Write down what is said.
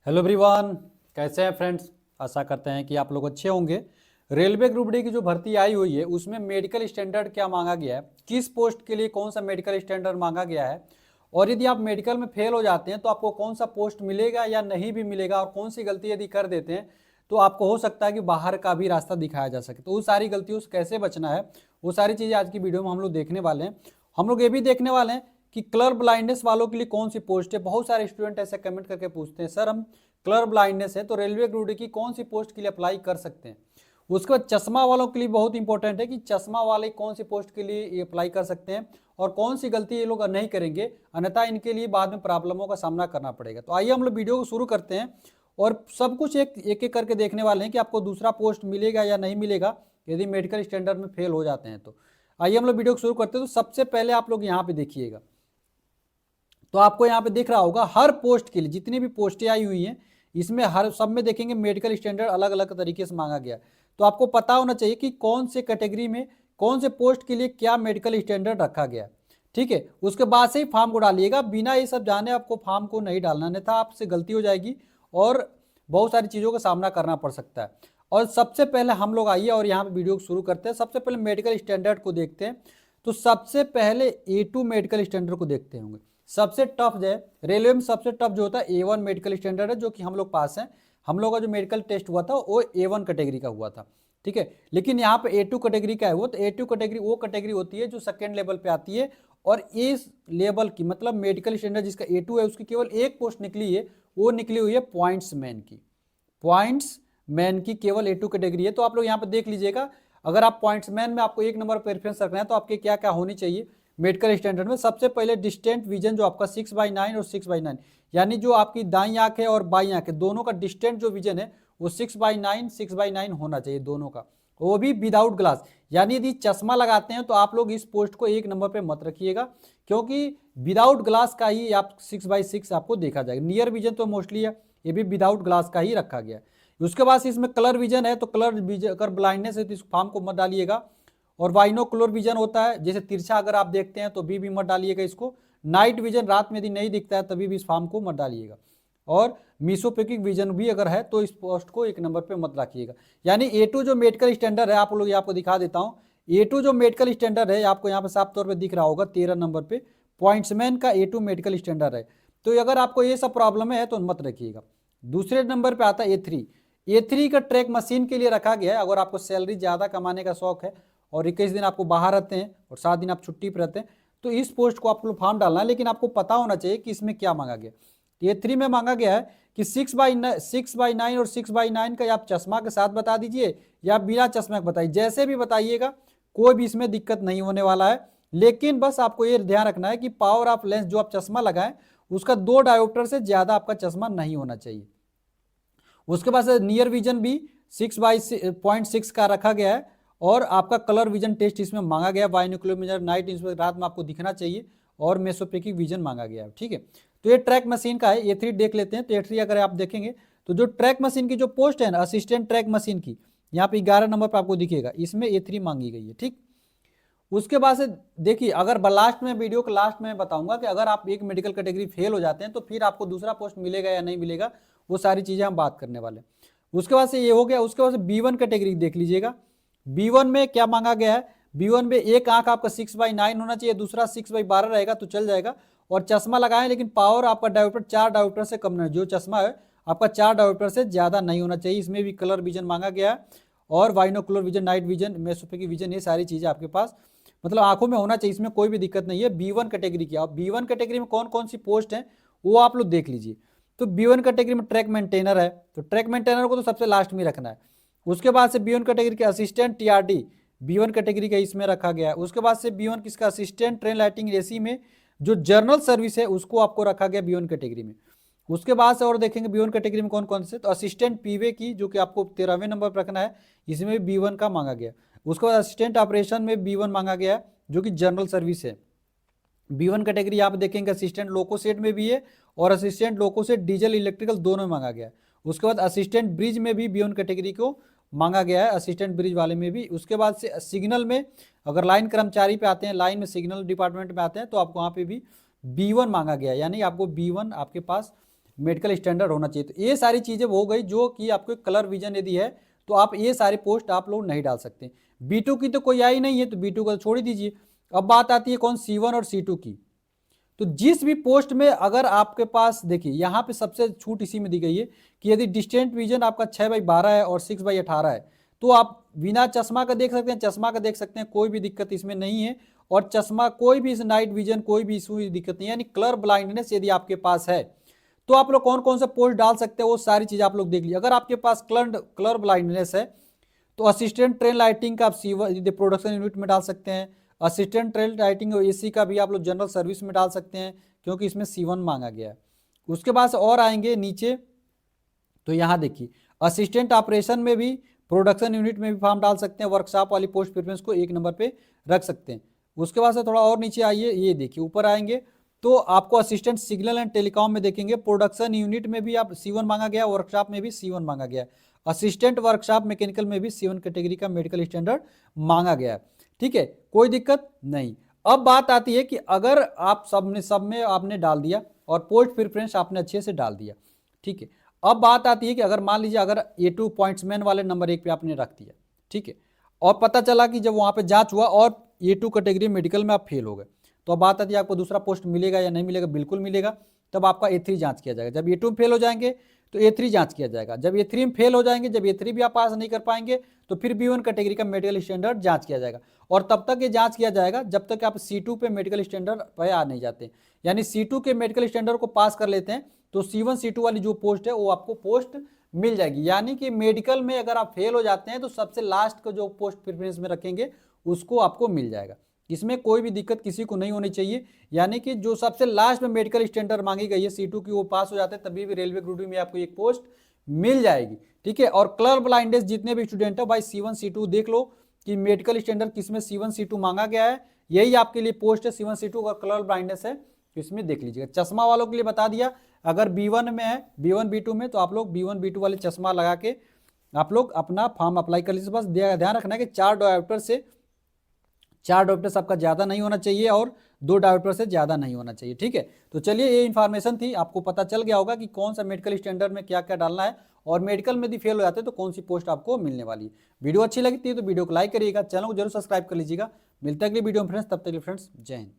Hello everyone, कैसे हैं friends. आशा करते हैं कि आप लोग अच्छे होंगे। रेलवे ग्रुप डी की जो भर्ती आई हुई है उसमें मेडिकल स्टैंडर्ड क्या मांगा गया है, किस पोस्ट के लिए कौन सा मेडिकल स्टैंडर्ड मांगा गया है, और यदि आप मेडिकल में फेल हो जाते हैं तो आपको कौन सा पोस्ट मिलेगा या नहीं भी मिलेगा, और कौन सी गलती यदि कर देते हैं तो आपको हो सकता है कि बाहर का भी रास्ता दिखाया जा सके। तो उस सारी गलतियों से कैसे बचना है वो सारी चीज़ें आज की वीडियो में हम लोग देखने वाले हैं। हम लोग ये भी देखने वाले हैं कि कलर ब्लाइंडनेस वालों के लिए कौन सी पोस्ट है। बहुत सारे स्टूडेंट ऐसे कमेंट करके पूछते हैं, सर हम कलर ब्लाइंडनेस है तो रेलवे ग्रुप डी की कौन सी पोस्ट के लिए अप्लाई कर सकते हैं। उसके बाद चश्मा वालों के लिए बहुत इंपॉर्टेंट है कि चश्मा वाले कौन सी पोस्ट के लिए ये अप्लाई कर सकते हैं और कौन सी गलती ये लोग नहीं करेंगे, अन्यथा इनके लिए बाद में प्रॉब्लमों का सामना करना पड़ेगा। तो आइए हम लोग वीडियो को शुरू करते हैं और सब कुछ एक एक करके देखने वाले हैं कि आपको दूसरा पोस्ट मिलेगा या नहीं मिलेगा यदि मेडिकल स्टैंडर्ड में फेल हो जाते हैं। तो आइए हम लोग वीडियो को शुरू करते हैं। तो सबसे पहले आप लोग यहाँ पे देखिएगा, तो आपको यहाँ पे दिख रहा होगा हर पोस्ट के लिए जितनी भी पोस्टें आई हुई हैं इसमें हर सब में देखेंगे मेडिकल स्टैंडर्ड अलग अलग तरीके से मांगा गया। तो आपको पता होना चाहिए कि कौन से कैटेगरी में कौन से पोस्ट के लिए क्या मेडिकल स्टैंडर्ड रखा गया। ठीक है, उसके बाद से ही फॉर्म को डालिएगा, बिना ये सब जाने आपको फॉर्म को नहीं डालना, नहीं था आपसे गलती हो जाएगी और बहुत सारी चीज़ों का सामना करना पड़ सकता है। और सबसे पहले हम लोग आइए और यहाँ पे वीडियो को शुरू करते हैं। सबसे पहले मेडिकल स्टैंडर्ड को देखते हैं। तो सबसे पहले A2 मेडिकल स्टैंडर्ड को देखते होंगे। सबसे टफ जो है रेलवे में, सबसे टफ जो होता है A1 मेडिकल स्टैंडर्ड है, जो कि हम लोग पास हैं। हम लोग का जो मेडिकल टेस्ट हुआ था वो A1 कैटेगरी का हुआ था। ठीक है, लेकिन यहाँ पे A2 कैटेगरी का है वो। तो A2 कैटेगरी वो कैटेगरी होती है जो सेकेंड लेवल पे आती है, और इस लेवल की मतलब मेडिकल स्टैंडर्ड जिसका A2 है उसकी केवल एक पोस्ट निकली है, वो निकली हुई है पॉइंट्स मैन की। पॉइंट्स मैन की केवल A2 कैटेगरी है। तो आप लोग यहाँ पे देख लीजिएगा, अगर आप पॉइंट्स मैन में आपको एक नंबर प्रेफरेंस रखना है तो आपके क्या क्या होनी चाहिए मेडिकल स्टैंडर्ड में। सबसे पहले डिस्टेंट विजन जो आपका 6/9 और 6/9, यानी जो आपकी दाईं आंख है और बाईं आंख है दोनों का डिस्टेंट जो विजन है वो 6/9 होना चाहिए दोनों का, वो भी विदाउट ग्लास। यानी यदि चश्मा लगाते हैं तो आप लोग इस पोस्ट को एक नंबर पे मत रखिएगा, क्योंकि विदाउट ग्लास का ही आप 6/6 आपको देखा जाएगा। नियर विजन तो मोस्टली है, ये भी विदाउट ग्लास का ही रखा गया। उसके बाद इसमें कलर विजन है, तो कलर विजन अगर ब्लाइंडनेस है तो इस फॉर्म को मत डालिएगा। और बाइनोकुलर विजन होता है, जैसे तिरछा अगर आप देखते हैं तो भी मत डालिएगा इसको। नाइट विजन रात में यदि नहीं दिखता है तभी भी इस फॉर्म को मत डालिएगा। और मीसोपेकिक विजन भी अगर है तो इस पोस्ट को एक नंबर पे मत रखिएगा। यानी A2 जो मेडिकल स्टैंडर्ड है, आप लोग आपको दिखा देता हूँ। A2 जो मेडिकल स्टैंडर्ड है आपको यहाँ पे साफ तौर पे दिख रहा होगा 13 नंबर पे पॉइंट्समैन का A2 मेडिकल स्टैंडर्ड है। तो अगर आपको ये सब प्रॉब्लम है तो मत रखिएगा। दूसरे नंबर पे आता है A3 का ट्रैक मशीन के लिए रखा गया है। अगर आपको सैलरी ज़्यादा कमाने का शौक है और 21 दिन आपको बाहर रहते हैं और 7 दिन आप छुट्टी पर रहते हैं तो इस पोस्ट को आपको फॉर्म डालना है, लेकिन आपको पता होना चाहिए कि इसमें क्या मांगा गया। A3 में मांगा गया है कि 6/9 और 6/9 का आप चश्मा के साथ बता दीजिए या बिना चश्मा के बताइए, जैसे भी बताइएगा कोई भी इसमें दिक्कत नहीं होने वाला है। लेकिन बस आपको ये ध्यान रखना है कि पावर ऑफ लेंस जो आप चश्मा लगाएं उसका 2 डायोप्टर से ज़्यादा आपका चश्मा नहीं होना चाहिए। उसके बाद नियर विजन भी 6/0.6 का रखा गया है, और आपका कलर विजन टेस्ट इसमें मांगा गया है। बाइनोकुलर नाइट इसमें रात में आपको दिखना चाहिए, और मेसोपेकिक विजन मांगा गया है। ठीक है, तो ये ट्रैक मशीन का है। A3 देख लेते हैं। तो A3 अगर आप देखेंगे तो जो ट्रैक मशीन की जो पोस्ट है ना, असिस्टेंट ट्रैक मशीन की, यहाँ पे 11 नंबर पर आपको दिखेगा, इसमें A3 मांगी गई है। ठीक, उसके बाद से देखिए, अगर लास्ट में वीडियो के लास्ट में बताऊंगा कि अगर आप एक मेडिकल कैटेगरी फेल हो जाते हैं तो फिर आपको दूसरा पोस्ट मिलेगा या नहीं मिलेगा, वो सारी चीज़ें हम बात करने वाले हैं। उसके बाद से ये हो गया। उसके बाद से B1 कैटेगरी देख लीजिएगा। B1 में क्या मांगा गया है, B1 में एक आंख आपका 6/9 होना चाहिए, दूसरा 6/12 रहेगा तो चल जाएगा। और चश्मा लगाएं लेकिन पावर आपका डायोप्टर 4 डायोप्टर से कम नहीं, जो चश्मा है आपका 4 डायोप्टर से ज़्यादा नहीं होना चाहिए। इसमें भी कलर विजन मांगा गया है, और binocular vision, night vision, mesopic vision, ये सारी चीज़ें आपके पास मतलब आंखों में होना चाहिए। इसमें कोई भी दिक्कत नहीं है। B1 कैटेगरी की, अब B1 कैटेगरी में कौन कौन सी पोस्ट हैं वो आप लोग देख लीजिए। तो B1 कैटेगरी में ट्रैक मेंटेनर है, तो ट्रैक मेंटेनर को तो सबसे लास्ट में रखना है। उसके बाद से B1 कैटेगरी के असिस्टेंट TRD B1 कैटेगरी का इसमें रखा गया है। उसके बाद से B1 किसका असिस्टेंट ट्रेन लाइटिंग AC में जो जर्नल सर्विस है उसको आपको रखा गया B1 कैटेगरी में। उसके बाद से और देखेंगे B1 कैटेगरी में कौन कौन से, तो असिस्टेंट पीवे की जो कि आपको 13वें नंबर पर रखना है, इसमें भी B1 का मांगा गया। उसके बाद असिस्टेंट ऑपरेशन में B1 मांगा गया है जो कि जनरल सर्विस है। B1 कैटेगरी आप देखेंगे असिस्टेंट लोकोसेट में भी है, और असिस्टेंट लोकोसेट डीजल इलेक्ट्रिकल दोनों में मांगा गया है। उसके बाद असिस्टेंट ब्रिज में भी B1 कैटेगरी को मांगा गया है, असिस्टेंट ब्रिज वाले में भी। उसके बाद से सिग्नल में अगर लाइन कर्मचारी पे आते हैं, लाइन में सिग्नल डिपार्टमेंट में आते हैं तो आपको वहाँ पे भी B1 मांगा गया है, यानी आपको B1 आपके पास मेडिकल स्टैंडर्ड होना चाहिए। तो ये सारी चीज़ें हो गई जो कि आपको कलर विजन यदि है तो आप ये सारी पोस्ट आप लोग नहीं डाल सकते। B2 की तो कोई आई नहीं है तो B2 को छोड़ ही दीजिए। अब बात आती है कौन C1 और C2 की। तो जिस भी पोस्ट में अगर आपके पास देखिए यहाँ पे सबसे छूट इसी में दी गई है कि यदि डिस्टेंट विजन आपका 6/12 है और 6/18 है तो आप बिना चश्मा का देख सकते हैं, चश्मा का देख सकते हैं, कोई भी दिक्कत इसमें नहीं है। और चश्मा कोई भी नाइट विजन कोई भी इसमें दिक्कत नहीं है, यानी कलर ब्लाइंडनेस यदि आपके पास है तो आप लोग कौन कौन सा पोस्ट डाल सकते हैं वो सारी चीज़ आप लोग देख लीजिए। अगर आपके पास कलर ब्लाइंडनेस है तो असिस्टेंट ट्रेन लाइटिंग का आप C1 प्रोडक्शन यूनिट में डाल सकते हैं। असिस्टेंट ट्रेन लाइटिंग और AC का भी आप लोग जनरल सर्विस में डाल सकते हैं क्योंकि इसमें C1 मांगा गया है। उसके बाद और आएंगे नीचे तो यहाँ देखिए असिस्टेंट ऑपरेशन में भी प्रोडक्शन यूनिट में भी फॉर्म डाल सकते हैं। वर्कशॉप वाली पोस्ट प्रेफरेंस को 1 नंबर पे रख सकते हैं। उसके बाद से थोड़ा और नीचे आइए, ये देखिए ऊपर आएंगे तो आपको असिस्टेंट सिग्नल एंड टेलीकॉम में देखेंगे प्रोडक्शन यूनिट में भी आप C1 मांगा गया, वर्कशॉप में भी C1 मांगा गया, असिस्टेंट वर्कशॉप मैकेनिकल में भी C1 कैटेगरी का मेडिकल स्टैंडर्ड मांगा गया है। ठीक है, कोई दिक्कत नहीं। अब बात आती है कि अगर आप सब में आपने डाल दिया और पोस्ट प्रेफरेंस आपने अच्छे से डाल दिया, ठीक है, अब बात आती है कि अगर मान लीजिए अगर A2 पॉइंट्समैन वाले नंबर 1 पे आपने रख दिया, ठीक है, और पता चला कि जब वहाँ पे जांच हुआ और A2 कैटेगरी मेडिकल में आप फेल हो गए तो अब बात आती है आपको दूसरा पोस्ट मिलेगा या नहीं मिलेगा। बिल्कुल मिलेगा। तब आपका A3 जांच किया जाएगा। जब A2 में फेल हो जाएंगे तो A3 जांच किया जाएगा। जब A3 में फेल हो जाएंगे, जब A3 भी आप पास नहीं कर पाएंगे तो फिर B1 कैटेगरी का मेडिकल स्टैंडर्ड जांच किया जाएगा। और तब तक ये जांच किया जाएगा जब तक आप C2 पे मेडिकल स्टैंडर्ड पे आ नहीं जाते, यानी C2 के मेडिकल स्टैंडर्ड को पास कर लेते हैं तो C1 C2 वाली जो पोस्ट है वो आपको पोस्ट मिल जाएगी। यानी कि मेडिकल में अगर आप फेल हो जाते हैं तो सबसे लास्ट का जो पोस्ट प्रेफरेंस में रखेंगे उसको आपको मिल जाएगा। इसमें कोई भी दिक्कत किसी को नहीं होनी चाहिए। यानी कि जो सबसे लास्ट में मेडिकल स्टैंडर्ड मांगी गई है C2 की वो पास हो जाते हैं तभी भी रेलवे ग्रुप डी में आपको एक पोस्ट मिल जाएगी। ठीक है, और कलर ब्लाइंडनेस जितने भी स्टूडेंट है भाई C1 C2 देख लो कि मेडिकल स्टैंडर्ड किसमें C1 C2 मांगा गया है, यही आपके लिए पोस्ट है C1 C2 और कलर ब्लाइंडनेस है तो इसमें देख लीजिएगा। चश्मा वालों के लिए बता दिया, अगर B1 में है B1 B2 में तो आप लोग B1 B2 वाले चश्मा लगा के आप लोग अपना फॉर्म अप्लाई कर लीजिए। बस ध्यान रखना है कि 4 डायोप्टर आपका ज़्यादा नहीं होना चाहिए और 2 डायोप्टर से ज़्यादा नहीं होना चाहिए। ठीक है, तो चलिए ये इन्फॉर्मेशन थी, आपको पता चल गया होगा कि कौन सा मेडिकल स्टैंडर्ड में क्या क्या डालना है और मेडिकल में यदि फेल हो जाते हैं तो कौन सी पोस्ट आपको मिलने वाली है। वीडियो अच्छी लगती है तो वीडियो को लाइक करिएगा, चैनल को जरूर सब्सक्राइब कर लीजिएगा। मिलता है अगली वीडियो में फ्रेंड्स, तब तक के लिए फ्रेंड्स जय हिंद।